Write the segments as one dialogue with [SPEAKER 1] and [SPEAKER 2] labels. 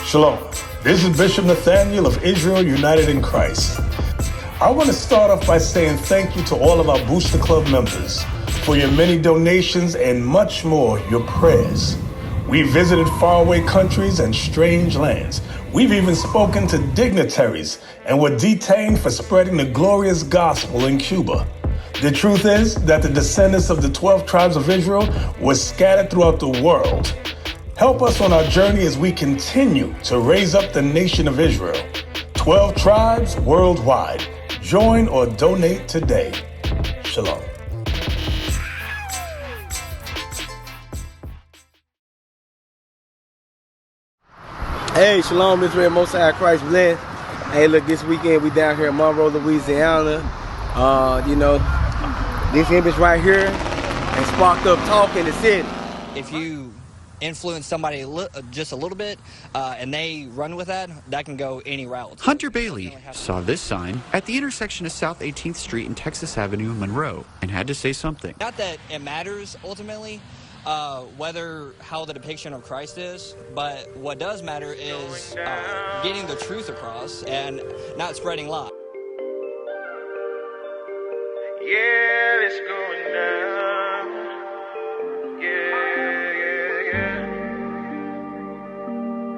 [SPEAKER 1] Shalom. This is Bishop Nathaniel of Israel United in Christ. I want to start off by saying thank you to all of our Booster Club members for your many donations and much more, your prayers. We visited faraway countries and strange lands. We've even spoken to dignitaries and were detained for spreading the glorious gospel in Cuba. The truth is that the descendants of the 12 tribes of Israel were scattered throughout the world. Help us on our journey as we continue to raise up the nation of Israel. 12 tribes worldwide. Join or donate today. Shalom.
[SPEAKER 2] Hey, Shalom, Israel, Most High Christ bless. Hey, look, this weekend we down here in Monroe, Louisiana. This image right here has sparked up talk in the city.
[SPEAKER 3] If you influence somebody just a little bit and they run with that, that can go any route.
[SPEAKER 4] Hunter Bailey saw this sign at the intersection of South 18th Street and Texas Avenue in Monroe and had to say something.
[SPEAKER 3] Not that it matters ultimately how the depiction of Christ is, but what does matter is getting the truth across and not spreading lies.
[SPEAKER 5] Yeah, it's going down. Yeah.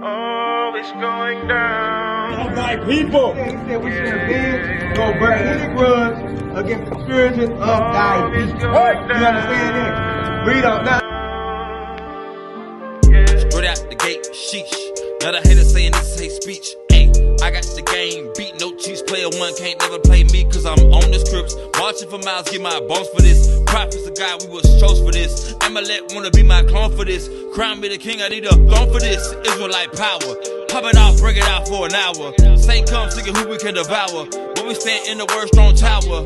[SPEAKER 5] Oh, it's going down.
[SPEAKER 2] All right, people. He said we should avenge, go burn any grudge against the spiritual of diabetes. You understand that? Read on now.
[SPEAKER 6] Straight out the gate, sheesh. Now the haters saying this is hate speech. I got the game beat, no cheese. Player one can't never play me, cause I'm on the scripts. Watching for miles, get my bones for this. Prophets of God, we was chose for this. Amalek wanna be my clone for this. Crown me the king, I need a throne for this. Israelite power. Pop it off, break it out for an hour. Saint comes thinking who we can devour. But we stand in the word strong tower.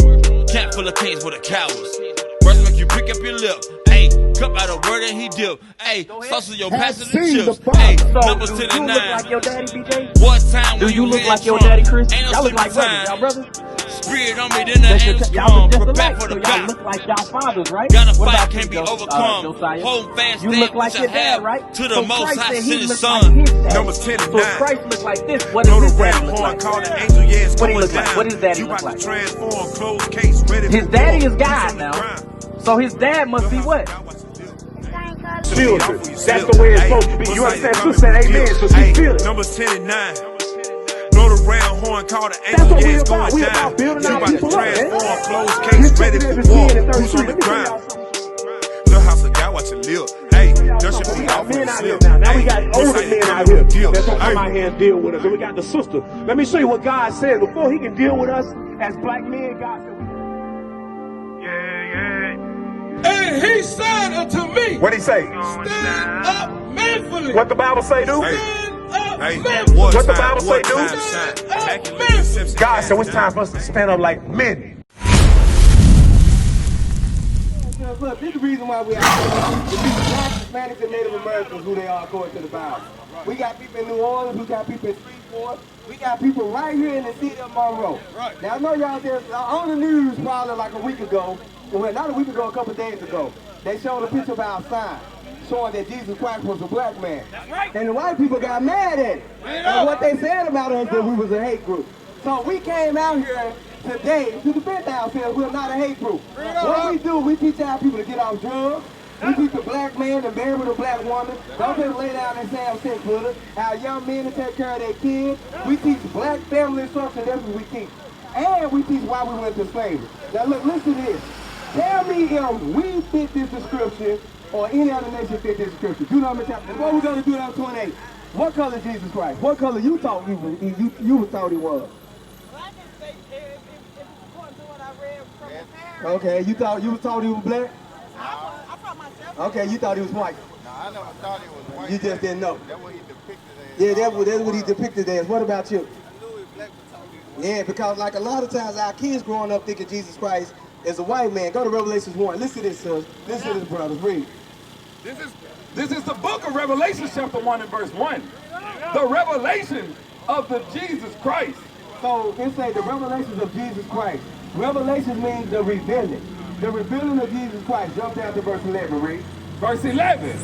[SPEAKER 6] Camp full of kings with the cowards. Words make you pick up your lip. Ayy, cup out a word and he dip. Ayy, sauce in your passes and chips. Ayy, numbers to the 9.
[SPEAKER 7] Like your daddy, BJ?
[SPEAKER 6] What time
[SPEAKER 7] Do
[SPEAKER 6] when
[SPEAKER 7] you look
[SPEAKER 6] in
[SPEAKER 7] like your
[SPEAKER 6] Trump?
[SPEAKER 7] daddy, Chris?
[SPEAKER 6] Ain't no
[SPEAKER 7] Y'all look like
[SPEAKER 6] sleeping
[SPEAKER 7] brothers. Y'all brothers?
[SPEAKER 6] Spirit on me, then the angels come. Prepare for the
[SPEAKER 7] Y'all
[SPEAKER 6] battle.
[SPEAKER 7] look like y'all fathers, right?
[SPEAKER 6] Gotta
[SPEAKER 7] What
[SPEAKER 6] fight,
[SPEAKER 7] about
[SPEAKER 6] can't be
[SPEAKER 7] you,
[SPEAKER 6] overcome.
[SPEAKER 7] Josiah?
[SPEAKER 6] Hold fast,
[SPEAKER 7] You
[SPEAKER 6] stand
[SPEAKER 7] look like
[SPEAKER 6] with
[SPEAKER 7] your
[SPEAKER 6] your
[SPEAKER 7] dad,
[SPEAKER 6] hand
[SPEAKER 7] right?
[SPEAKER 6] to the
[SPEAKER 7] So
[SPEAKER 6] most
[SPEAKER 7] Christ
[SPEAKER 6] high
[SPEAKER 7] said he
[SPEAKER 6] sent his
[SPEAKER 7] looked
[SPEAKER 6] son.
[SPEAKER 7] like his daddy.
[SPEAKER 8] Number 10
[SPEAKER 7] So
[SPEAKER 8] and
[SPEAKER 7] if
[SPEAKER 8] 9.
[SPEAKER 7] Christ look like this, what does
[SPEAKER 8] Go
[SPEAKER 7] his
[SPEAKER 8] to
[SPEAKER 7] daddy
[SPEAKER 8] round
[SPEAKER 7] look
[SPEAKER 8] horn,
[SPEAKER 7] like?
[SPEAKER 8] call the angel, yeah, it's
[SPEAKER 7] What he
[SPEAKER 8] going
[SPEAKER 7] look like?
[SPEAKER 8] down.
[SPEAKER 7] What does daddy
[SPEAKER 8] You
[SPEAKER 7] look
[SPEAKER 8] about
[SPEAKER 7] like?
[SPEAKER 8] to transform, closed case, ready
[SPEAKER 7] His
[SPEAKER 8] for
[SPEAKER 7] daddy
[SPEAKER 8] war.
[SPEAKER 7] is God
[SPEAKER 8] He's on the
[SPEAKER 7] now.
[SPEAKER 8] ground.
[SPEAKER 7] So his dad must be what?
[SPEAKER 8] Children. That's the way it's supposed to be. You understand? Sister said amen, so she feel it. Numbers 10 and 9. Blow the round horn, call the angel, yeah, it's going down. You about to transform, closed case, ready for war. Who's on the ground? Little house of God, watch it live. Hey, just should be off
[SPEAKER 9] men
[SPEAKER 8] with
[SPEAKER 9] out
[SPEAKER 8] the
[SPEAKER 9] here
[SPEAKER 8] slip.
[SPEAKER 9] now. Now we
[SPEAKER 8] Hey,
[SPEAKER 9] got
[SPEAKER 8] most
[SPEAKER 9] older
[SPEAKER 8] likely
[SPEAKER 9] men
[SPEAKER 8] come
[SPEAKER 9] out
[SPEAKER 8] with
[SPEAKER 9] here
[SPEAKER 8] a deal.
[SPEAKER 9] that's gonna come
[SPEAKER 8] Hey.
[SPEAKER 9] out here and deal with us. And we got the sister. Let me show you what God said before He can deal with us as black men. God said,
[SPEAKER 2] And he said unto me,
[SPEAKER 8] What'd he say?
[SPEAKER 2] stand up manfully.
[SPEAKER 8] What the Bible say, dude?
[SPEAKER 2] Stand up
[SPEAKER 8] Hey,
[SPEAKER 2] manfully.
[SPEAKER 8] what the Bible say, dude?
[SPEAKER 2] Stand up manfully.
[SPEAKER 8] God said it's time for us to stand up like men.
[SPEAKER 2] Look, this is the reason why we out here. The people, black, Hispanics, and Native Americans, who they are according to the Bible. We got people in New Orleans, we got people in Shreveport, we got people right here in the city of Monroe. Right. Now I know y'all there on the news probably like a week ago, well not a week ago, a couple of days ago, they showed a picture of our sign showing that Jesus Christ was a black man. That's right. And the white people got mad at it. And what they said about us that we was a hate group. So we came out here today to defend ourselves. We're not a hate group. What we do, we teach our people to get off drugs. We teach the black man to marry with a black woman. Don't just lay down and say I'm sick with her. Our young men to take care of their kids. We teach black family instruction. That's what we teach. And we teach why we went to slavery. Now look, listen to this. Tell me if we fit this description or any other nation fit this description. Deuteronomy chapter. What we're going to do down 28. What color is Jesus Christ? What color you thought you thought he was? Okay, you thought he was black?
[SPEAKER 10] I thought myself.
[SPEAKER 2] Okay, you thought he was white.
[SPEAKER 10] No, I never thought he was white.
[SPEAKER 2] You just didn't know.
[SPEAKER 10] That's what he depicted as.
[SPEAKER 2] Yeah, that's what he depicted as. What about you?
[SPEAKER 10] I knew he was black, but thought he was.
[SPEAKER 2] Yeah, because like a lot of times our kids growing up thinking Jesus Christ is a white man. Go to Revelation 1. Listen to this, sons. Listen to this, brothers. Read.
[SPEAKER 9] This is the book of Revelation, chapter 1 and verse 1. The revelation of the Jesus Christ.
[SPEAKER 2] So it says the revelations of Jesus Christ. Revelation means the revealing. The revealing of Jesus Christ. Jump down to verse 11, read.
[SPEAKER 9] Verse 11.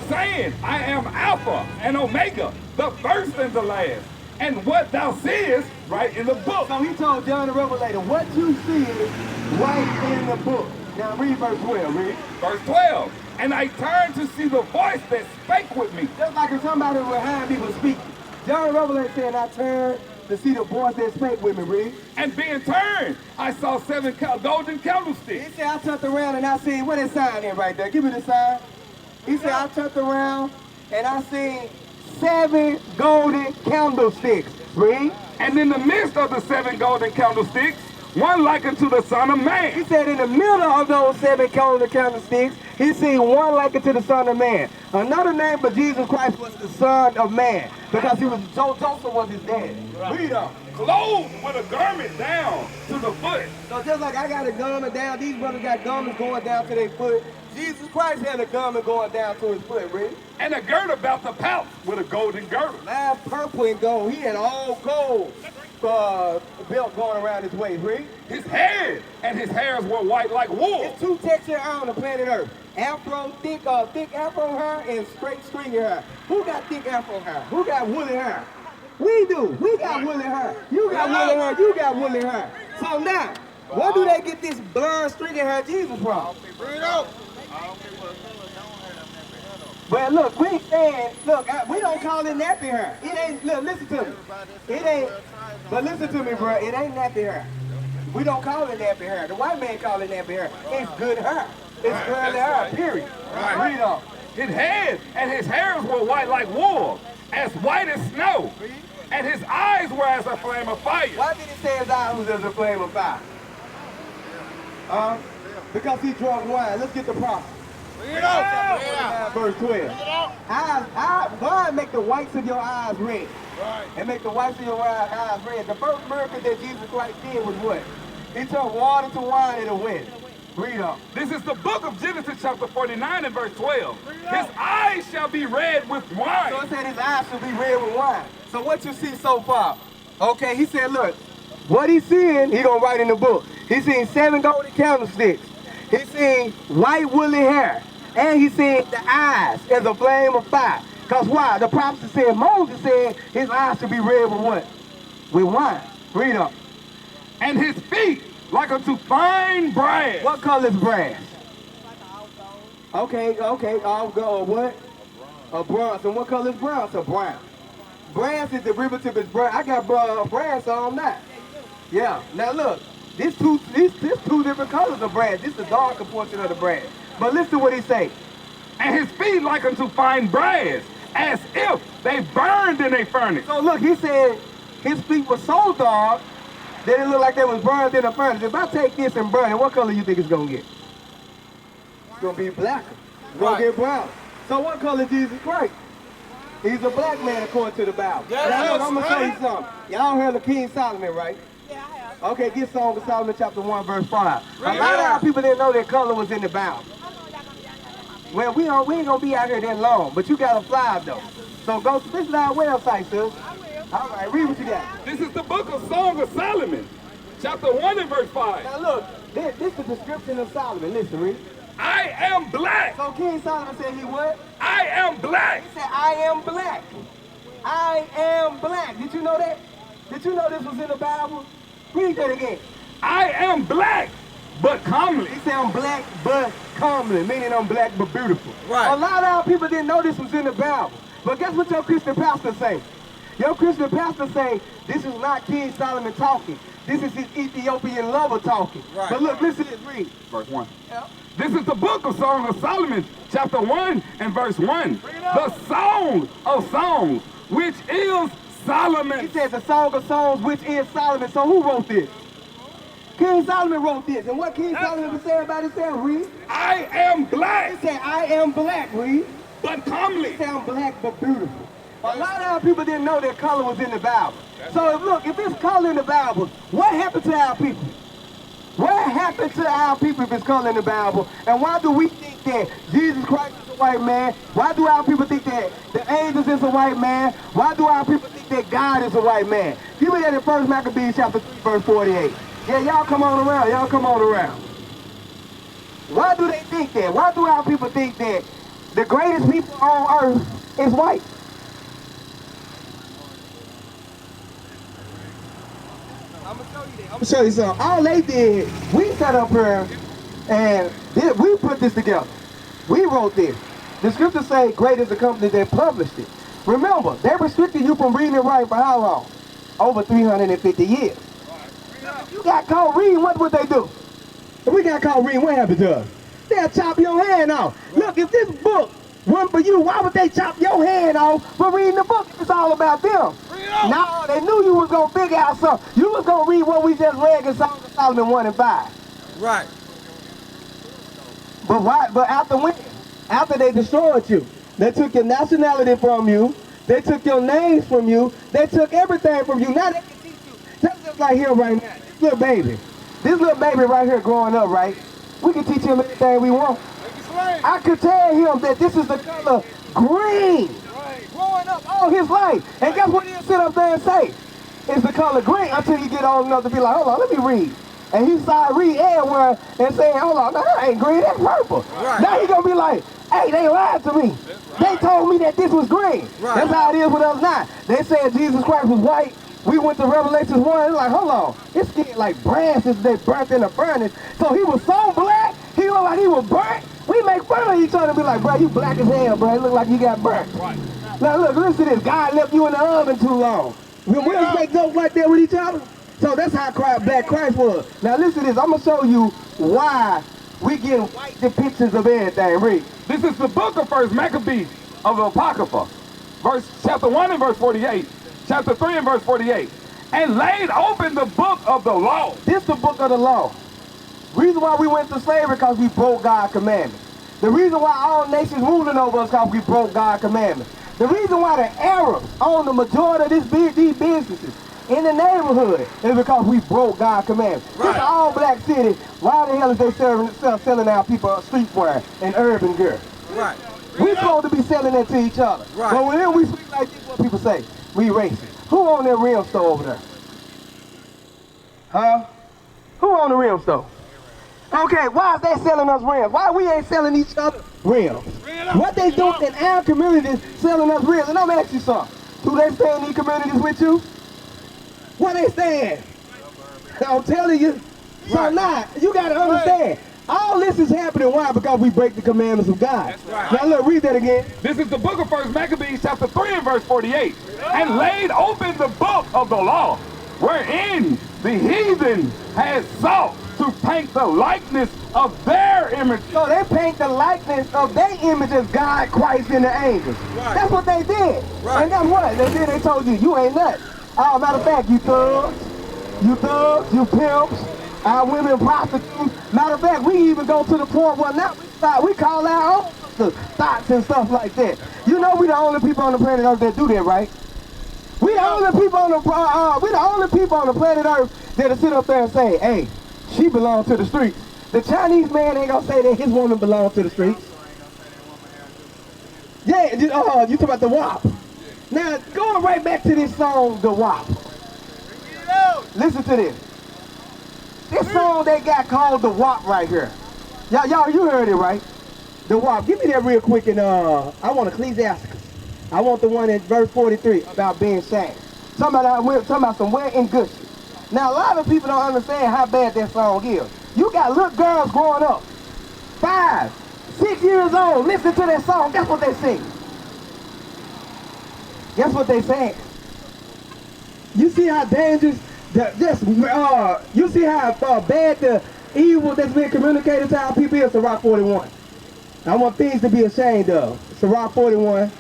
[SPEAKER 9] saying, I am Alpha and Omega, the first and the last. And what thou seest, right in the book.
[SPEAKER 2] So he told John the Revelator, what you see is right in the book. Now read verse 12, read.
[SPEAKER 9] Verse 12. And I turned to see the voice that spake with me.
[SPEAKER 2] Just like if somebody behind me was speaking. John the Revelator said, I turned to see the voice that spake with me, read.
[SPEAKER 9] And being turned, I saw 7 golden candlesticks.
[SPEAKER 2] He said, I turned around and I seen, what that sign in right there? Give me the sign. He said, I turned around and I seen 7 golden candlesticks. Read.
[SPEAKER 9] And in the midst of the 7 golden candlesticks, one like unto the Son of Man.
[SPEAKER 2] He said in the middle of those 7 golden candlesticks, he seen one like unto the Son of Man. Another name for Jesus Christ was the Son of Man, because he was Joseph was his dad. Read on.
[SPEAKER 9] Clothed with a garment down to the foot.
[SPEAKER 2] So just like I got a garment down, these brothers got garments going down to their foot. Jesus Christ had a garment going down to his foot, read.
[SPEAKER 9] And a girdle about the pouch with a golden girdle.
[SPEAKER 2] Mine purple and gold. He had all gold belt going around his waist, read.
[SPEAKER 9] His head and his hairs were white like wool.
[SPEAKER 2] There's 2 texture hair on the planet Earth. Afro, thick afro hair and straight stringy hair. Who got thick afro hair? Who got woolly hair? We do. We got woolly hair. You got woolly hair. You got woolly hair. So now, where do they get this blonde stringy hair Jesus from?
[SPEAKER 10] Bring it up.
[SPEAKER 2] Well, look, we ain't saying, look, we don't call it nappy hair. It ain't, look, listen to me. It ain't, but listen to me, bro, it ain't nappy hair. We don't call it nappy hair. The white man call it nappy hair. It's good hair. It's curly hair, period.
[SPEAKER 9] Right.
[SPEAKER 2] Read on.
[SPEAKER 9] His head and his hairs were white like wool, as white as snow. And his eyes were as a flame of fire.
[SPEAKER 2] Why did he say his eyes was as a flame of fire? Because he drank wine. Let's get the prophet.
[SPEAKER 10] Bring it up.
[SPEAKER 2] Verse 12. Wine make the whites of your eyes red.
[SPEAKER 10] Right.
[SPEAKER 2] And make the whites of your eyes red. The first miracle that Jesus Christ did was what? He turned water to wine in a wedding. Read on.
[SPEAKER 9] This is the book of Genesis chapter 49 and verse 12. His eyes shall be red with wine.
[SPEAKER 2] So it said his eyes should be red with wine. So what you see so far? Okay, he said, look, what he's seeing, he gonna write in the book. He's seen 7 golden candlesticks. He's seen white woolly hair. And he's seen the eyes as a flame of fire. Because why? The prophet said, Moses said his eyes should be red with what? With wine. Read on.
[SPEAKER 9] And his feet like unto fine brass.
[SPEAKER 2] What color is brass? Okay, I'll go. What? A bronze. And what color is bronze? A brown. Brass is derivative is brown. I got brass on that. Yeah. Now look, this two different colors of brass. This is the darker portion of the brass. But listen to what he say.
[SPEAKER 9] And his feet like unto fine brass, as if they burned in a furnace.
[SPEAKER 2] So look, he said his feet were so dark that it looked like they was burned in a furnace. If I take this and burn it, what color you think it's gonna get? It's gonna be blacker. It's gonna get brown. So what color is Jesus Christ? He's a black man according to the Bible. Now look, I'm gonna show you something. Y'all heard of King Solomon, right?
[SPEAKER 10] Yeah, I have.
[SPEAKER 2] Okay, get Song of Solomon chapter 1, verse 5. A lot of our people didn't know that color was in the Bible. Well, we ain't gonna be out here that long, but you gotta fly though. So go, this is our website, sis.
[SPEAKER 10] I will.
[SPEAKER 2] All right, read what you got.
[SPEAKER 9] This is the book of Song of Solomon, chapter 1 and verse 5.
[SPEAKER 2] Now look, this is the description of Solomon. Listen, read.
[SPEAKER 9] I am black.
[SPEAKER 2] So King Solomon said he what?
[SPEAKER 9] I am black.
[SPEAKER 2] He said, I am black. I am black. Did you know that? Did you know this was in the Bible? Read that again.
[SPEAKER 9] I am black, but comely.
[SPEAKER 2] He said I'm black but comely, meaning I'm black but beautiful.
[SPEAKER 10] Right.
[SPEAKER 2] A lot of our people didn't know this was in the Bible. But guess what your Christian pastor say? Your Christian pastor say, this is not King Solomon talking. This is his Ethiopian lover talking.
[SPEAKER 10] Right.
[SPEAKER 2] But look, listen to this, read.
[SPEAKER 9] Verse 1.
[SPEAKER 2] Yep.
[SPEAKER 9] This is the book of Song of Solomon, chapter 1 and verse 1. The Song of Songs, which is Solomon.
[SPEAKER 2] He says the Song of Songs, which is Solomon. So who wrote this? King Solomon wrote this. And what King Solomon was saying about himself, read.
[SPEAKER 9] I am
[SPEAKER 2] He
[SPEAKER 9] black,
[SPEAKER 2] said, I am black, read.
[SPEAKER 9] but comely.
[SPEAKER 2] He said, I'm black but beautiful. A lot of our people didn't know that color was in the Bible. So if it's color in the Bible, what happened to our people? What happened to our people if it's color in the Bible? And why do we think that Jesus Christ is a white man? Why do our people think that the angels is a white man? Why do our people think that God is a white man? Give me that in 1 Maccabees chapter 3, verse 48. Yeah, y'all come on around. Y'all come on around. Why do they think that? Why do our people think that The greatest people on earth is white. I'm gonna show you something. All they did, we sat up here and we put this together. We wrote this. The scriptures say great is the company that published it. Remember, they restricted you from reading and writing for how long? Over 350 years. If you got caught reading, what would they do? If we got caught reading, what happened to us? They'll chop your hand off. Look, if this book wasn't for you, why would they chop your hand off for reading the book? It's all about them. No, they knew you was going to figure out something. You was going to read what we just read in Song of Solomon 1 and 5.
[SPEAKER 10] Right.
[SPEAKER 2] But why? But after when? After they destroyed you, they took your nationality from you, they took your names from you, they took everything from you. Now they can teach you. That's just like here right now. This little baby right here growing up, right? We can teach him anything we want. I could tell him that this is the color green. Growing up all his life. And guess what he'll sit up there and say? It's the color green until you get old enough to be like, hold on, let me read. And he started reading everywhere and saying, hold on, no, that ain't green, that's purple. Right. Now he gonna be like, hey, they lied to me. They told me that this was green. Right. That's how it is with us now. They said Jesus Christ was white. We went to Revelation 1 and like, hold on, his skin like brass as they burnt in the furnace. So he was so black, he looked like he was burnt. We make fun of each other and be like, bro, you black as hell, bro. It look like you got burnt. Right. Now look, listen to this. God left you in the oven too long. We don't make jokes like that with each other. So that's how black Christ was. Now listen to this. I'm going to show you why we get white depictions of everything. Read.
[SPEAKER 9] This is the book of 1 Maccabees of the Apocrypha. Chapter 1 and verse 48. Chapter 3 and verse 48. And laid open the book of the law.
[SPEAKER 2] This is the book of the law. Reason why we went to slavery because we broke God's commandments. The reason why all nations ruling over us because we broke God's commandments. The reason why the Arabs own the majority of these businesses in the neighborhood is because we broke God's commandments. Right. This is all black city. Why the hell is they selling our people streetwear and urban gear? Right. We supposed to be selling that to each other. Right. But when we speak like this, what people say? We racist. Who own that rim store over there? Huh? Who own the rim store? Okay, why is they selling us rims? Why we ain't selling each other rims? What they doing in our communities selling us rims? And I'm asking you something. Do they stay in these communities with you? What they saying? I'm telling you. So now, you got to understand. All this is happening, why? Because we break the commandments of God. Right. Now look, read that again.
[SPEAKER 9] This is the book of 1 Maccabees, chapter 3 and verse 48. And laid open the book of the law, wherein the heathen had sought to paint the likeness of their image.
[SPEAKER 2] So they paint the likeness of their image as God, Christ, and the angels. Right. That's what they did. Right. And that's what they did. They told you, you ain't nuts. Oh, matter of fact, you thugs, you pimps, our women prostitutes. Matter of fact, we even go to the point where now we call our own thoughts and stuff like that. You know we the only people on the planet Earth that do that, right? We the only people on the planet Earth that'll sit up there and say, hey, she belongs to the streets. The Chinese man ain't gonna say that his woman belongs to the streets. Yeah, you talking about the WAP. Now, going right back to this song, the WAP. Listen to this. This song they got called the WAP right here. Y'all, you heard it, right? The WAP. Give me that real quick, and I want Ecclesiasticus. I want the one in verse 43 about being shamed. Talking about some wet and gushy. Now, a lot of people don't understand how bad that song is. You got little girls growing up, 5, 6 years old, listen to that song. Guess what they sing? Guess what they saying? You see how dangerous, you see how bad the evil that's being communicated to our people is? Sirach 41. I want things to be ashamed of. Sirach 41.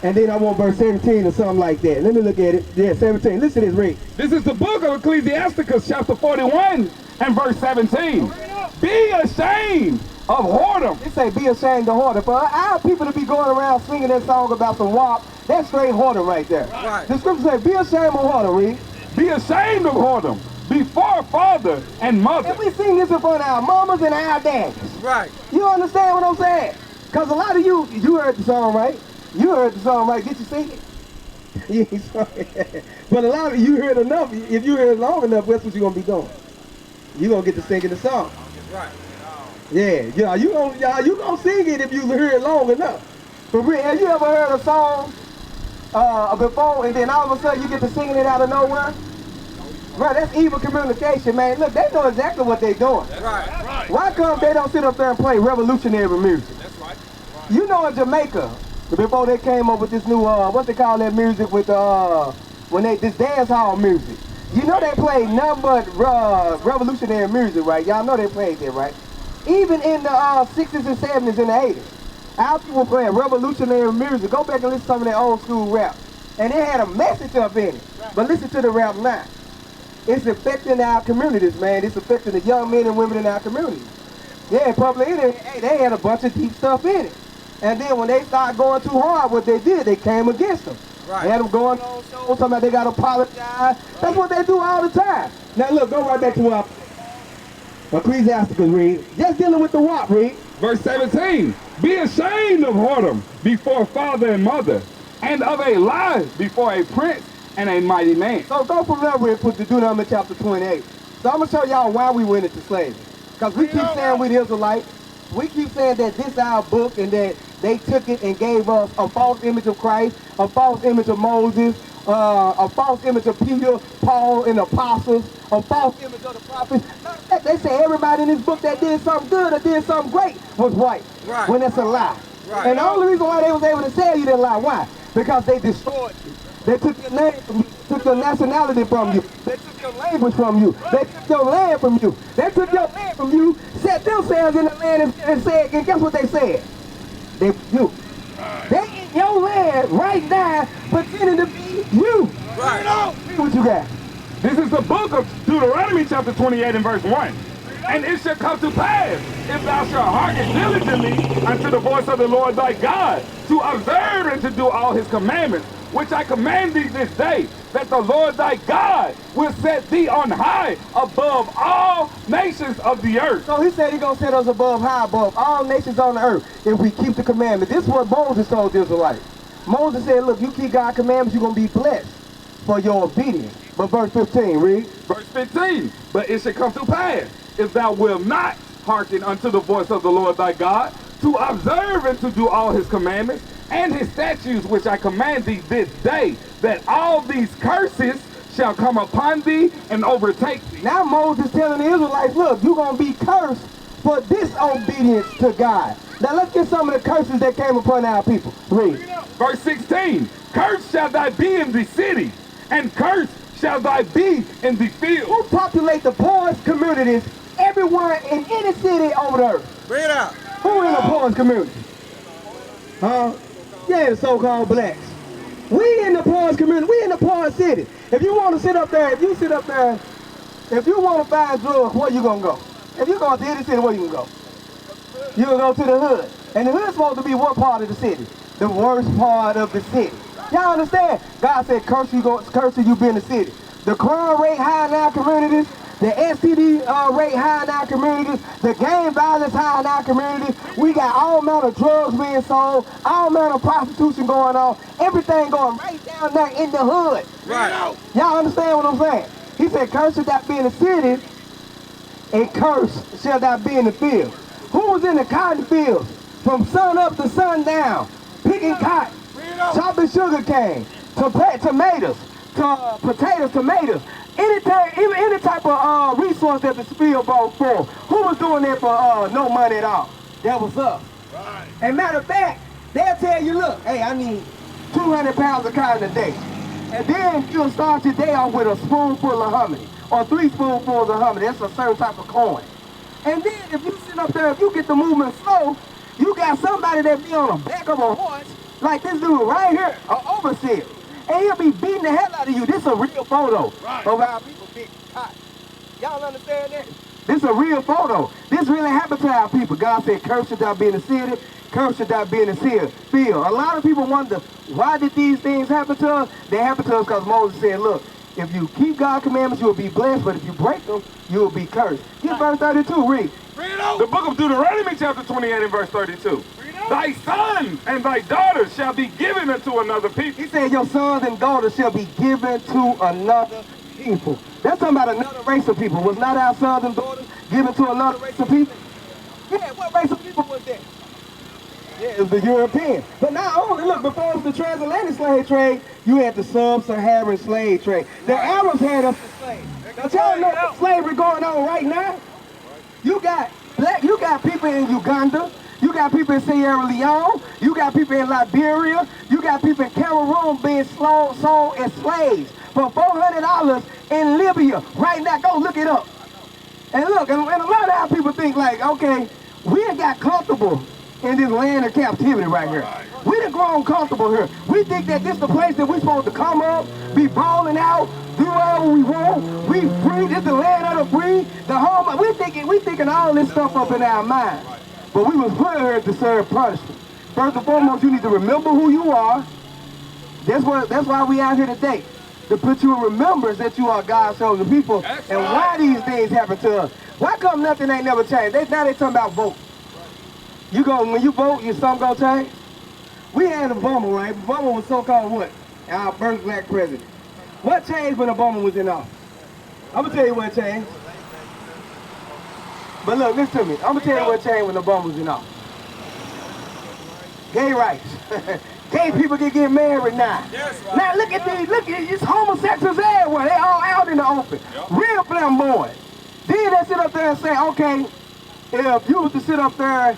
[SPEAKER 2] And then I want verse 17 or something like that. Let me look at it. Yeah, 17. Listen to this, read.
[SPEAKER 9] This is the book of Ecclesiasticus, chapter 41 and verse 17. Be ashamed of whoredom.
[SPEAKER 2] They say be ashamed of whoredom. For our people to be going around singing that song about some WAP, that's straight whoredom right there. Right. The scripture says be ashamed of whoredom, read.
[SPEAKER 9] Be ashamed of whoredom before father and mother.
[SPEAKER 2] And we sing this in front of our mamas and our daddies.
[SPEAKER 10] Right.
[SPEAKER 2] You understand what I'm saying? Because a lot of you heard the song, right? You heard the song, right? Did you sing it? You ain't sung it. But a lot of you heard enough. If you heard it long enough, that's what you're going to be doing. You're going to get to singing the song.
[SPEAKER 10] Right.
[SPEAKER 2] Yeah, you gonna sing it if you hear it long enough. But have you ever heard a song before and then all of a sudden you get to singing it out of nowhere? Bro, that's evil communication, man. Look, they know exactly what they're doing.
[SPEAKER 9] Right.
[SPEAKER 2] Why come they don't sit up there and play revolutionary music?
[SPEAKER 9] That's right.
[SPEAKER 2] You know, in Jamaica, before they came up with this new, what they call that music with, this dance hall music. You know they played nothing but revolutionary music, right? Y'all know they played that, right? Even in the 60s and 70s and the 80s, our people playing revolutionary music. Go back and listen to some of that old school rap. And it had a message up in it. But listen to the rap now. It's affecting our communities, man. It's affecting the young men and women in our communities. Yeah, probably they had a bunch of deep stuff in it. And then when they started going too hard, what they did, they came against them. Right. They had them going on shows, talking about they got to apologize. Right. That's what they do all the time. Now look, go right back to Ecclesiasticus, read. Just dealing with the what, read?
[SPEAKER 9] Verse 17. Be ashamed of whoredom before father and mother, and of a lie before a prince and a mighty man.
[SPEAKER 2] So go from there and put the Deuteronomy chapter 28. So I'm going to show y'all why we went into slavery. Because we keep saying we the Israelites. We keep saying that this is our book and that they took it and gave us a false image of Christ, a false image of Moses, a false image of Peter, Paul, and the apostles, a false image of the prophets. They say everybody in this book that did something good or did something great was white. Right. When that's a lie. Right. And the only reason why they was able to tell you that lie, why? Because they destroyed you. They took your name from you, took your nationality from you, they took your language from you, they took your land from you, they took your land from you, set themselves in the land and said, and guess what they said? They in your land right now pretending to be you. Right. See what you got.
[SPEAKER 9] This is the book of Deuteronomy chapter 28 and verse 1. And it shall come to pass, if thou shalt hearken diligently unto the voice of the Lord thy God, to observe and to do all his commandments, which I command thee this day, that the Lord thy God will set thee on high above all nations of the earth.
[SPEAKER 2] So he said he's going to set us above all nations on the earth, if we keep the commandment. This is what Moses told the Israelites. Moses said, look, you keep God's commandments, you're going to be blessed for your obedience. But verse 15, read.
[SPEAKER 9] Verse 15, but it shall come to pass, if thou wilt not hearken unto the voice of the Lord thy God, to observe and to do all his commandments, and his statutes which I command thee this day, that all these curses shall come upon thee and overtake thee.
[SPEAKER 2] Now Moses telling the Israelites, look, you're going to be cursed for disobedience to God. Now let's get some of the curses that came upon our people. Read.
[SPEAKER 9] Verse 16, cursed shall thy be in the city, and cursed shall thy be in the field.
[SPEAKER 2] Who populate the poorest communities everywhere in any city over the earth?
[SPEAKER 10] Bring it out.
[SPEAKER 2] Who in the poorest community? Huh? Yeah, the so-called blacks. We in the poorest community. We in the poorest city. If you want to sit up there, if you want to find drugs, where you going to go? If you go to any city, where you going to go? You going to go to the hood. And the hood's supposed to be what part of the city? The worst part of the city. Y'all understand? God said, curse you be in the city. The crime rate high in our communities. The STD rate high in our communities, the gang violence high in our communities. We got all manner of drugs being sold, all manner of prostitution going on, everything going right down there in the hood.
[SPEAKER 10] Right.
[SPEAKER 2] Y'all understand what I'm saying? He said, curse shall that be in the city, and curse shall that be in the field. Who was in the cotton fields from sun up to sundown, picking cotton, chopping sugar cane, tomatoes, potatoes, tomatoes, any type of resource that the field brought forth? Who was doing that for no money at all? That was us. Right. And matter of fact, they'll tell you, look, hey, I need 200 pounds of cotton a day. And then you'll start your day off with a spoonful of honey, or 3 spoonfuls of honey. That's a certain type of coin. And then if you sit up there, if you get the movement slow, you got somebody that be on the back of a horse, like this dude right here, an overseer. And he'll be beating the hell out of you. This is a real photo of how people get caught. Y'all understand that? This is a real photo. This really happened to our people. God said, curse should thou be in the city, curse should thou be in the field. A lot of people wonder, why did these things happen to us? They happened to us because Moses said, look, if you keep God's commandments, you will be blessed, but if you break them, you will be cursed. Get verse 32, read.
[SPEAKER 9] The book of Deuteronomy chapter 28 and verse 32. Thy sons and thy daughters shall be given unto another people.
[SPEAKER 2] He said your sons and daughters shall be given to another people. That's talking about another race of people. Was not our sons and daughters given to another race of people? Yeah, what race of people was that? Yeah, it was the European. But not only, look, before it was the transatlantic slave trade, you had the sub-Saharan slave trade. The Arabs had us enslaved. Now y'all know slavery going on right now? You got people in Uganda, you got people in Sierra Leone, you got people in Liberia, you got people in Cameroon being sold as slaves for $400 in Libya. Right now, go look it up. And look, and a lot of our people think like, okay, we ain't got comfortable in this land of captivity right here. We done grown comfortable here. We think that this is the place that we supposed to come up, be balling out, do whatever we want. We free. This is the land of the free. The home. We thinking all this stuff up in our mind. But we was put here to serve punishment. First and foremost, you need to remember who you are. That's why we out here today. To put you in remembrance that you are God's chosen people. And why these things happen to us. Why come nothing ain't never changed? Now they talking about vote. When you vote, your something gonna change? We had Obama, right? Obama was so-called what? Our first black president. What changed when Obama was in office? I'm gonna tell you what changed. But look, listen to me. I'm gonna tell you what changed when Obama was in office. Gay rights. Gay people can get married now. Now look at it's homosexuals everywhere. They all out in the open. Real flamboyant. Then they sit up there and say, okay, if you was to sit up there,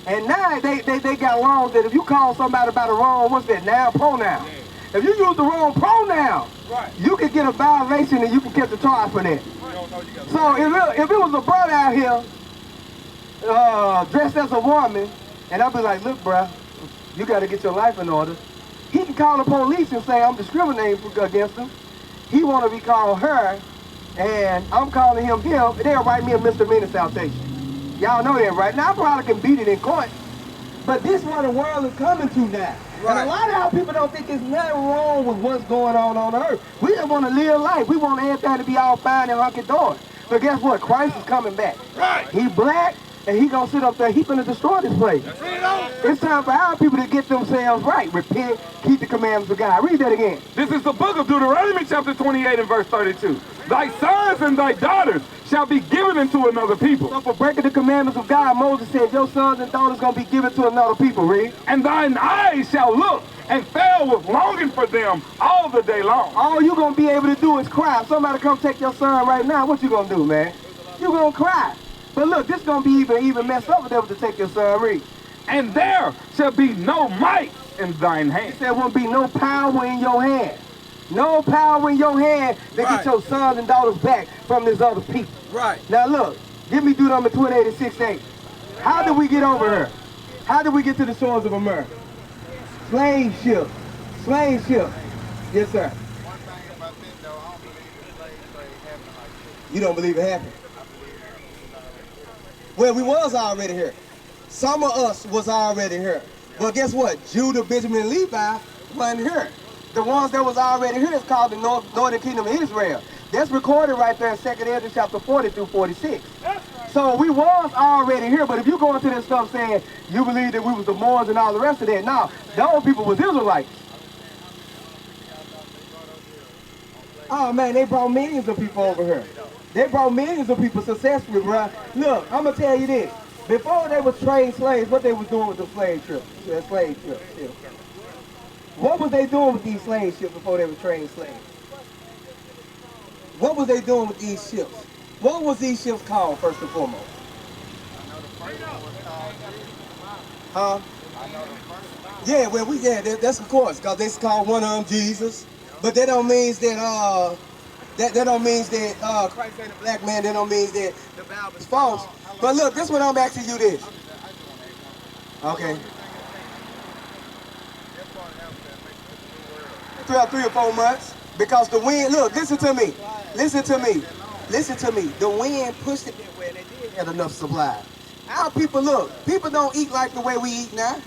[SPEAKER 2] and now they got laws that if you call somebody by the wrong, what's that, noun, pronoun? If you use the wrong pronoun, you can get a violation and you can get the charge for that. So if it was a brother out here dressed as a woman, and I'd be like, look, bruh, you got to get your life in order. He can call the police and say I'm discriminating against him. He want to be called her, and I'm calling him him. They'll write me a misdemeanor citation. Y'all know that, right? Now I probably can beat it in court, but this is what the world is coming to now. And a lot of our people don't think there's nothing wrong with what's going on earth. We just want to live life. We want everything to be all fine and hunky-dory. But guess what? Christ is coming back. He black, and he gonna sit up there. He gonna destroy this place. It's time for our people to get themselves right. Repent, keep the commandments of God. Read that again.
[SPEAKER 9] This is the book of Deuteronomy chapter 28 and verse 32. Thy sons and thy daughters shall be given into another people.
[SPEAKER 2] So for breaking the commandments of God, Moses said, your sons and daughters going to be given to another people, read.
[SPEAKER 9] And thine eyes shall look and fail with longing for them all the day long.
[SPEAKER 2] All you going to be able to do is cry. If somebody come take your son right now, what you going to do, man? You going to cry. But look, this going to be even messed up if they were to take your son, read.
[SPEAKER 9] And there shall be no might in thine hand.
[SPEAKER 2] There won't be no power in your hand. No power in your hand to get your sons and daughters back from these other people. Now look, give me Deuteronomy 28 and 6-8. How did we get over here? How did we get to the shores of America? Slave ship. Slave ship. Yes, sir.
[SPEAKER 11] One thing about this, though, I don't believe the slave trade happened like this.
[SPEAKER 2] You don't believe it happened? Well, we was already here. Some of us was already here. But guess what? Judah, Benjamin, and Levi wasn't here. The ones that was already here is called the Northern Kingdom of Israel. That's recorded right there in 2 Ezra chapter 40 through 46. So we was already here, but if you go into this stuff saying you believe that we was the Moors and all the rest of that, no, those people was Israelites. Oh man, they brought millions of people over here. They brought millions of people successfully, bro. Look, I'm gonna tell you this. Before they was trading slaves, what they was doing with the slave trips? What was they doing with these slave ships before they were trading slaves? What was they doing with these ships? What was these ships called, first and foremost? Huh? Yeah, well, that's of course, because they called one of them Jesus. But that don't mean that, that don't mean that Christ ain't a black man. That don't mean that the Bible is false. But look, this is what I'm asking you this. Okay. Throughout 3 or 4 months, because the wind, look, listen to me. The wind pushed it that way, and they did have enough supply. Our people, look, people don't eat like the way we eat now.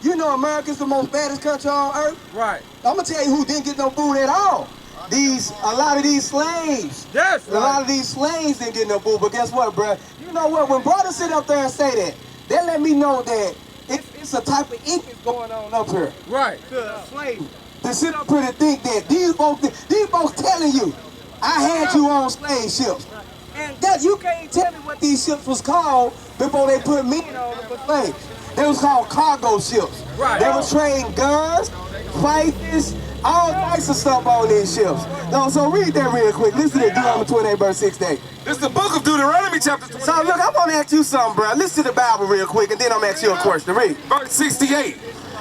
[SPEAKER 2] You know America's the most baddest country on earth? Right. I'm gonna tell you who didn't get no food at all. A lot of these slaves. Yes. A lot of these slaves didn't get no food, but guess what, bruh? You know what, when brothers sit up there and say that, they let me know that it's a type of ignorance going on up here. Right. To slaves. To sit up here and think that these folks telling you, I had you on slave ships. And that you can't tell me what these ships was called before they put me on them for slaves. They was called cargo ships.
[SPEAKER 10] Right.
[SPEAKER 2] They was trading guns, fighters, all types of stuff on these ships. No, so read that real quick. Listen to Deuteronomy 28, verse 68.
[SPEAKER 8] This is the book of Deuteronomy, chapter 28.
[SPEAKER 2] So look, I want to ask you something, bro. Listen to the Bible real quick, and then I'm asking you a question. Read.
[SPEAKER 8] Verse 68.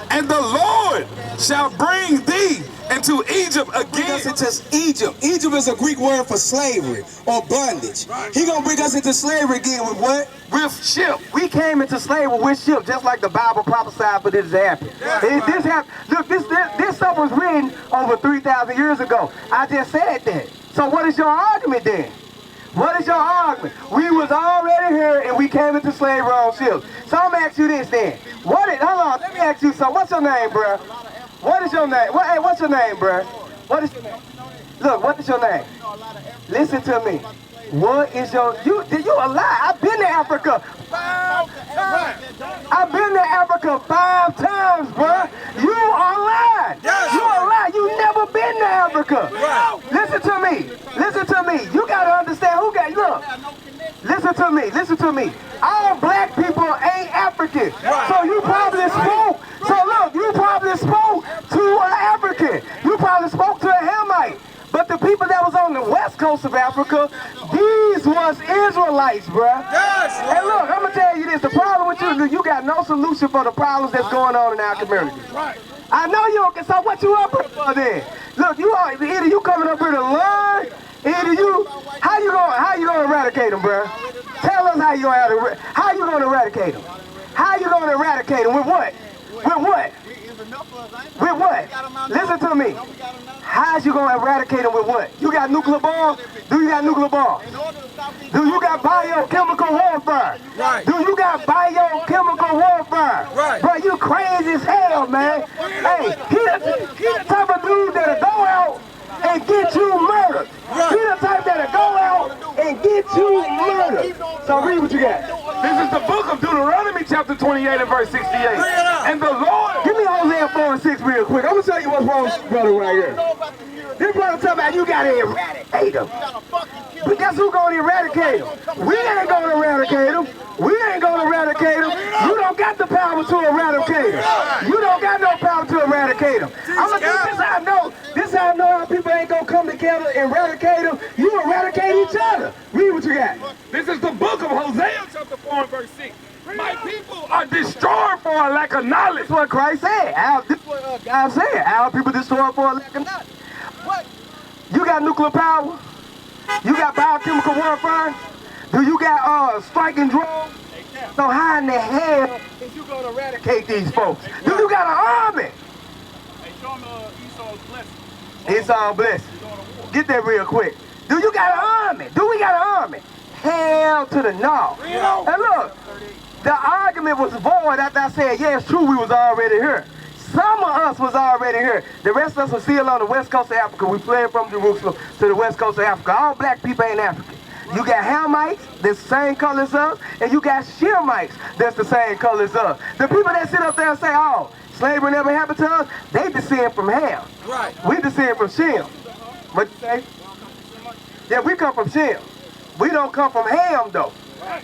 [SPEAKER 8] And the Lord shall bring thee into Egypt
[SPEAKER 2] Bring
[SPEAKER 8] again.
[SPEAKER 2] us into Egypt. Egypt is a Greek word for slavery or bondage. He gonna bring us into slavery again with what?
[SPEAKER 8] With ship.
[SPEAKER 2] We came into slavery with ship, just like the Bible prophesied for this to happen. This happened. Look, this stuff was written over 3,000 years ago. I just said that. So what is your argument then? What is your argument? We was already here and we came into slavery on ships. So I'm gonna ask you this then. Hold on, let me ask you something. What is your name, bro? What is your name? Hey, what's your name, bro? What is your name? Look, what is your name? Listen to me. What is your, you a lie. I've been to Africa 5 times. I've been to Africa 5 times, bro. You are lying. You are lying. You never been to Africa. Listen to me. Listen to me. You gotta understand who got, look. Listen to me. Listen to me. All black people ain't African. So you probably spoke. So look, you probably spoke to an African. You probably spoke to a Hamite. But the people that was on the west coast of Africa, these was Israelites, bruh. And look, I'm gonna tell you this, the problem with you is you got no solution for the problems that's going on in our community. I know you don't, so what you up here for then? Look, you are, either you coming up here to learn, either you, how you gonna eradicate them, bruh? Tell us how you gonna eradicate them. How you gonna eradicate them, with what? With what? With what? Listen to me. How's you gonna eradicate them with what? You got nuclear bombs? Do you got nuclear bombs? Do you got biochemical warfare? Do you got biochemical warfare? Bro, you crazy as hell, man. Hey, he the type of dude that'll go out and get you murdered. He the type that'll go out and get you murdered. So read what you got.
[SPEAKER 8] This is the book of Deuteronomy, chapter 28 and verse 68. And the Lord...
[SPEAKER 2] Give me Hosea 4 and 6 real quick. I'm going to tell you what's wrong with this brother right here. This brother talking about you got to eradicate him. But guess who's going to eradicate him? We ain't going to eradicate him. We ain't going to eradicate him. You don't got the power to eradicate him. You don't got no power to eradicate him. I'm going to do this how I know. This how I know how people ain't going to come together and eradicate him. You eradicate each other. Read what you got.
[SPEAKER 8] This is the book of Hosea, chapter 4 and verse 6. My people are destroyed for a lack of knowledge.
[SPEAKER 2] That's what Christ said. This is what God said. Our people destroyed for a lack of knowledge. What? You got nuclear power? You got biochemical warfare? Do you got striking drones? So how in the hell is you going to eradicate these folks? Do you got an army? Esau's blessing. Esau's blessing. Get that real quick. Do you got an army? Do we got an army? Hell to the no. And look, the argument was void after I said, yeah, it's true, we was already here. Some of us was already here. The rest of us was still on the west coast of Africa. We fled from Jerusalem to the west coast of Africa. All black people ain't African. You got Hamites, that's the same color as us, and you got Shemites, that's the same color as us. The people that sit up there and say, oh, slavery never happened to us, they descend from Ham. We descend from Shem. What you say? Yeah, we come from Shem. We don't come from Ham, though.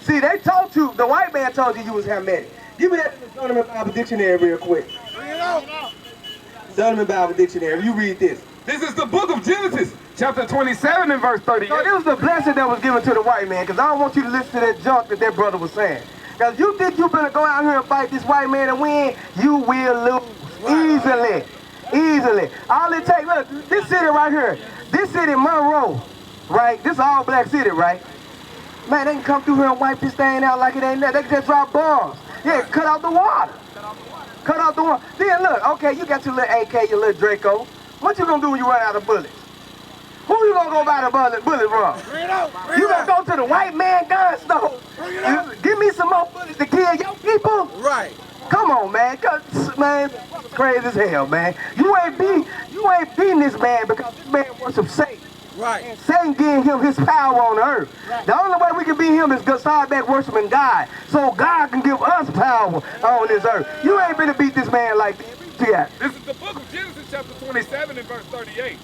[SPEAKER 2] See, they told you, the white man told you was Hamitic. Give me that Zondervan Bible Dictionary real quick. Zondervan Bible Dictionary, you read this.
[SPEAKER 8] This is the book of Genesis, chapter 27 and verse 38.
[SPEAKER 2] So it was the blessing that was given to the white man, because I don't want you to listen to that junk that brother was saying. Because you think you better go out here and fight this white man and win, you will lose easily. Easily. All it takes, look, this city right here, this city, Monroe, right? This all black city, right? Man, they can come through here and wipe this thing out like it ain't nothing. They can just drop bombs. Yeah, cut out the water. Cut out the water. Then look, okay, you got your little AK, your little Draco. What you gonna do when you run out of bullets? Who you gonna go buy the bullet from? You gonna go to the white man gun store? Give me some more bullets to kill your people? Right. Come on, man. Man, crazy as hell, man. You ain't beating this man because this man worships Satan. Right. Satan giving him his power on earth. Right. The only way we can beat him is to start back worshiping God, so God can give us power on this earth. You ain't gonna beat this man like this. Yeah.
[SPEAKER 8] This is the book of Genesis, chapter 27 and verse 38.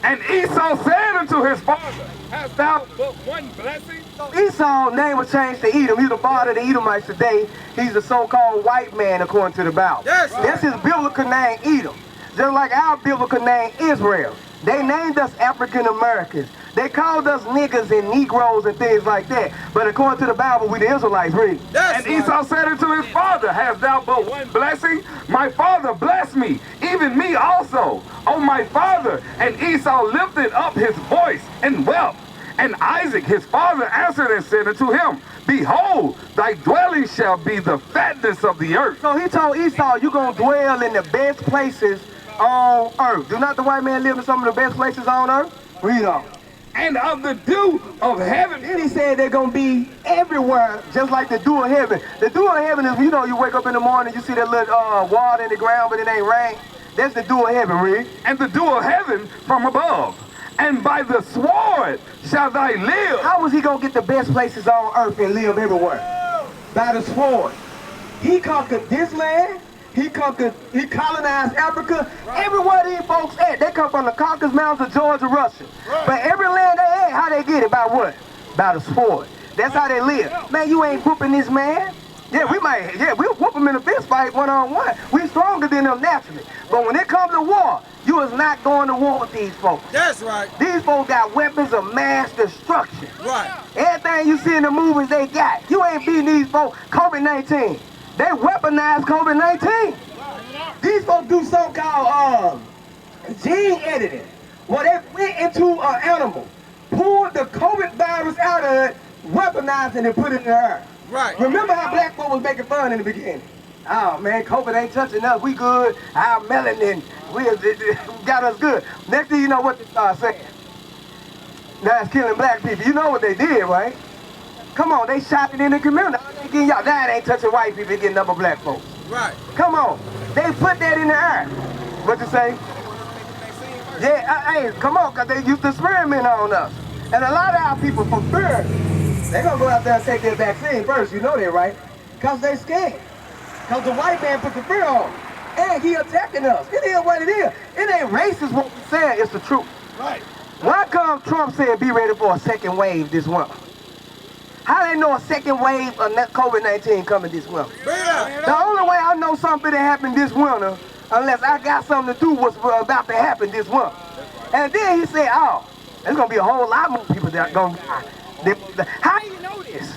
[SPEAKER 8] And Esau said unto his father,
[SPEAKER 9] hast thou but one blessing?
[SPEAKER 2] Esau's name was changed to Edom. He's the father of the Edomites today. He's the so-called white man according to the Bible. That's his biblical name, Edom. Just like our biblical name, Israel. They named us African Americans. They called us niggas and Negroes and things like that. But according to the Bible, we the Israelites, read.
[SPEAKER 9] And Esau said unto his father, hast thou but one blessing? My father blessed me, even me also. O my father. And Esau lifted up his voice and wept. And Isaac his father answered and said unto him, behold, thy dwelling shall be the fatness of the earth.
[SPEAKER 2] So he told Esau, you're going to dwell in the best places on earth. Do not the white man live in some of the best places on earth? Read on.
[SPEAKER 9] And of the dew of heaven.
[SPEAKER 2] Then he said they're going to be everywhere, just like the dew of heaven. The dew of heaven is, you know, you wake up in the morning, you see that little water in the ground, but it ain't rain. That's the dew of heaven, read.
[SPEAKER 9] And the dew of heaven from above. And by the sword shall thy live.
[SPEAKER 2] How was he going to get the best places on earth and live everywhere? By the sword. He conquered this land. He colonized Africa. Everywhere these folks at, they come from the Caucasus Mountains of Georgia, Russia. But every land they at, how they get it? By what? By the sword. That's how they live. Man, you ain't whooping this man. Yeah, we'll whoop him in a fist fight one-on-one. We stronger than them naturally. But when it comes to war, you is not going to war with these folks.
[SPEAKER 10] That's right.
[SPEAKER 2] These folks got weapons of mass destruction.
[SPEAKER 10] Right.
[SPEAKER 2] Everything you see in the movies they got. You ain't beating these folks. COVID-19. They weaponized COVID-19. These folks do so-called gene editing. Well, they went into an animal, pulled the COVID virus out of it, weaponized it and put it in the air.
[SPEAKER 10] Right.
[SPEAKER 2] Remember how black folks was making fun in the beginning? Oh man, COVID ain't touching us. We good. Our melanin, we got us good. Next thing you know what they start saying. Now it's killing black people. You know what they did, right? Come on, they shot it in the community. Y'all, that ain't touching white people, getting up on black folks.
[SPEAKER 10] Right.
[SPEAKER 2] Come on. They put that in the air. What you say? Yeah, hey, come on, because they used to experiment on us. And a lot of our people, for fear, they're going to go out there and take their vaccine first. You know that, right? Because they scared. Because the white man put the fear on. And he attacking us. It is what it is. It ain't racist what we saying. It's the truth.
[SPEAKER 10] Right.
[SPEAKER 2] Why come Trump saying be ready for a second wave this winter? How they know a second wave of COVID-19 coming this winter? The only way I know something that happened this winter, unless I got something to do with what's about to happen this winter. And then he said, oh, there's going to be a whole lot more people that are going to die. How do you know this?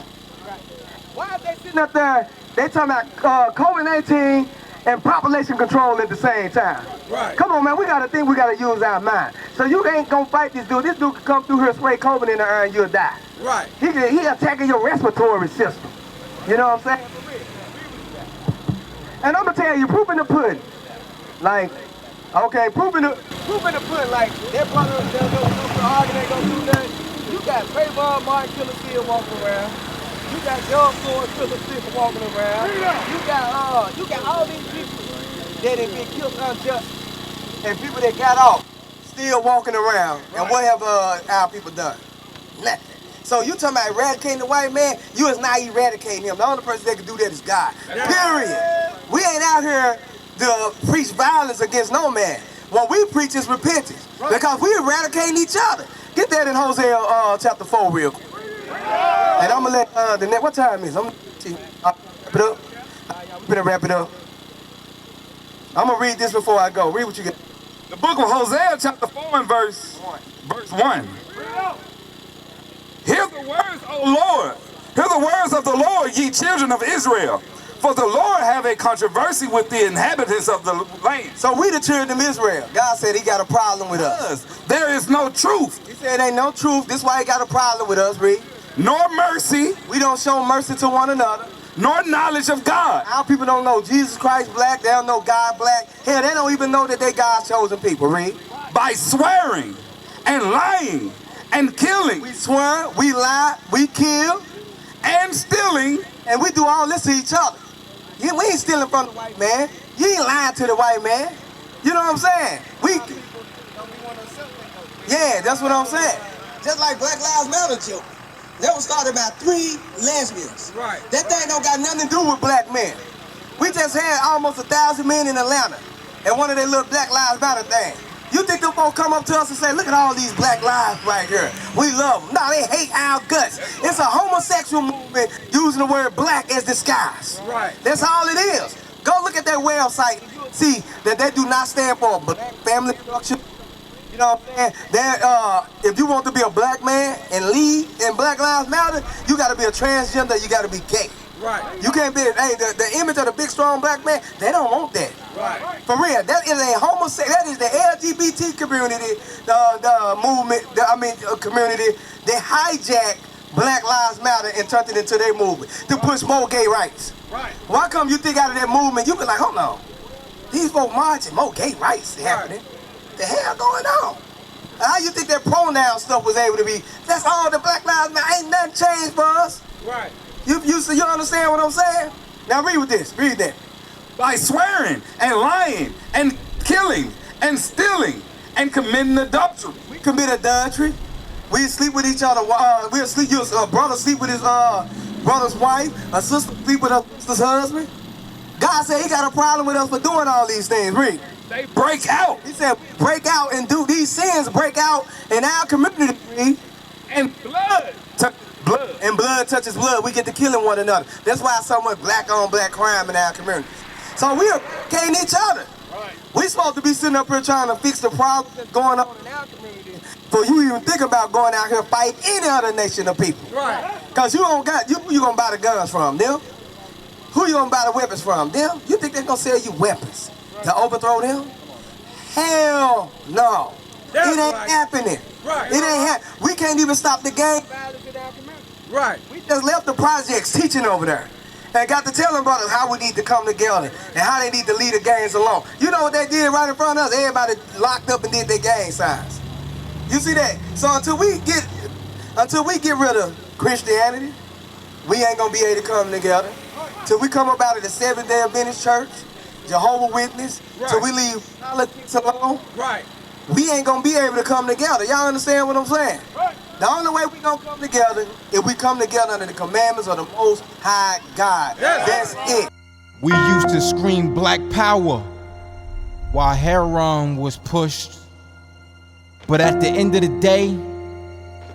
[SPEAKER 2] Why are they sitting up there, they talking about COVID-19 and population control at the same time?
[SPEAKER 10] Right.
[SPEAKER 2] Come on, man, we got to think, we got to use our mind. So you ain't going to fight this dude. This dude can come through here, spray COVID in the air, and you'll die.
[SPEAKER 10] Right.
[SPEAKER 2] He attacking your respiratory system. You know what I'm saying? And I'm going to tell you, proof in the pudding. Like, okay, proof in the pudding, like, that brother, they'll go argue, they go do nothing. You got Trayvon Martin Killer still walking around. You got George Floyd Killer still walking around. You got all these people that have been killed unjust, and people that got off still walking around. Right. And what have our people done? Nothing. So you talking about eradicating the white man? You is not eradicating him. The only person that can do that is God. Period. We ain't out here to preach violence against no man. What we preach is repentance. Right. Because we eradicating each other. Get that in Hosea chapter 4 real quick. And I'm going to let the next, what time is it? I'm going to wrap it up. I'm going to wrap it up. I'm going to read this before I go. Read what you get.
[SPEAKER 9] The book of Hosea chapter 4 and verse 1. Hear the words, O Lord. Hear the words of the Lord, ye children of Israel. For the Lord have a controversy with the inhabitants of the land.
[SPEAKER 2] So we the children of Israel. God said he got a problem with us.
[SPEAKER 9] There is no truth.
[SPEAKER 2] He said ain't no truth. This is why he got a problem with us, read.
[SPEAKER 9] Nor mercy.
[SPEAKER 2] We don't show mercy to one another.
[SPEAKER 9] Nor knowledge of God.
[SPEAKER 2] Our people don't know Jesus Christ black. They don't know God black. Hell, they don't even know that they God's chosen people, read.
[SPEAKER 9] By swearing and lying and killing.
[SPEAKER 2] We swear, we lie, we kill.
[SPEAKER 9] And stealing.
[SPEAKER 2] And we do all this to each other. We ain't stealing from the white man. You ain't lying to the white man. You know what I'm saying? Yeah, that's what I'm saying. Just like Black Lives Matter joke. That was started by 3 lesbians.
[SPEAKER 10] Right.
[SPEAKER 2] That thing don't got nothing to do with black men. We just had almost 1,000 men in Atlanta. And one of their little Black Lives Matter thing. You think them folks come up to us and say, look at all these black lives right here. We love them. No, they hate our guts. It's a homosexual movement using the word black as disguise.
[SPEAKER 10] Right.
[SPEAKER 2] That's all it is. Go look at their website. See that they do not stand for a black family structure. You know what I'm saying? If you want to be a black man and lead in Black Lives Matter, you got to be a transgender. You got to be gay.
[SPEAKER 10] Right.
[SPEAKER 2] You can't be, the image of the big, strong black man, they don't want that.
[SPEAKER 10] Right.
[SPEAKER 2] For real, that is a homosexual, that is the LGBT community, the movement, community, they hijack Black Lives Matter and turned it into their movement to push more gay rights.
[SPEAKER 10] Right.
[SPEAKER 2] Why come you think out of that movement, you be like, hold on, these folks marching, more gay rights happening. The hell going on? How you think that pronoun stuff was able to be? That's all the Black Lives Matter, ain't nothing changed for us.
[SPEAKER 10] Right.
[SPEAKER 2] You understand what I'm saying? Now read with this, read that.
[SPEAKER 9] By swearing and lying and killing and stealing and committing adultery.
[SPEAKER 2] We commit adultery. We sleep with each other. A brother sleep with his brother's wife. A sister sleep with her sister's husband. God said he got a problem with us for doing all these things. Read.
[SPEAKER 9] They break out.
[SPEAKER 2] He said break out and do these sins. Break out in our community. Read.
[SPEAKER 9] And blood.
[SPEAKER 2] Blood touches blood. We get to killing one another. That's why so much black on black crime in our community. So we are eradicating each other.
[SPEAKER 10] Right.
[SPEAKER 2] We supposed to be sitting up here trying to fix the problems that's going on in our community. Before you even think about going out here fight any other nation of people.
[SPEAKER 10] Right.
[SPEAKER 2] Cause you don't got you gonna buy the guns from them. Who you gonna buy the weapons from? Them? You think they're gonna sell you weapons to overthrow them? Hell no.
[SPEAKER 10] That's
[SPEAKER 2] it ain't
[SPEAKER 10] right.
[SPEAKER 2] happening.
[SPEAKER 10] Right.
[SPEAKER 2] It ain't happening. We can't even stop the gang violence in our community.
[SPEAKER 10] Right.
[SPEAKER 2] We just left the projects teaching over there. And got to tell them brothers how we need to come together and how they need to lead the gangs along. You know what they did right in front of us? Everybody locked up and did their gang signs. You see that? So until we get rid of Christianity, we ain't gonna be able to come together. Till we come up out of the Seventh-day Adventist Church, Jehovah's Witness,
[SPEAKER 10] right.
[SPEAKER 2] till we leave politics alone,
[SPEAKER 10] Right.
[SPEAKER 2] we ain't gonna be able to come together. Y'all understand what I'm saying?
[SPEAKER 10] Right.
[SPEAKER 2] The only way we gonna come together if we come together under the commandments of the Most High God.
[SPEAKER 10] Yes.
[SPEAKER 2] That's it.
[SPEAKER 12] We used to scream black power while heroin was pushed. But at the end of the day,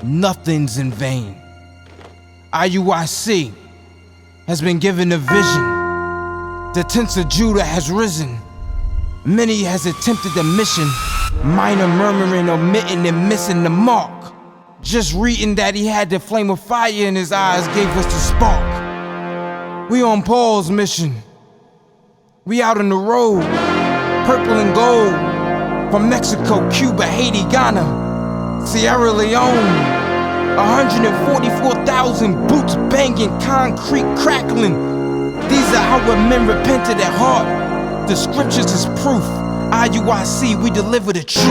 [SPEAKER 12] nothing's in vain. IUIC has been given a vision. The tents of Judah has risen. Many has attempted the mission, minor murmuring, omitting, and missing the mark. Just reading that he had the flame of fire in his eyes gave us the spark. We on Paul's mission. We out on the road, purple and gold, from Mexico, Cuba, Haiti, Ghana, Sierra Leone. 144,000 boots banging, concrete crackling. These are our men repented at heart. The scriptures is proof. IUIC, we deliver the truth.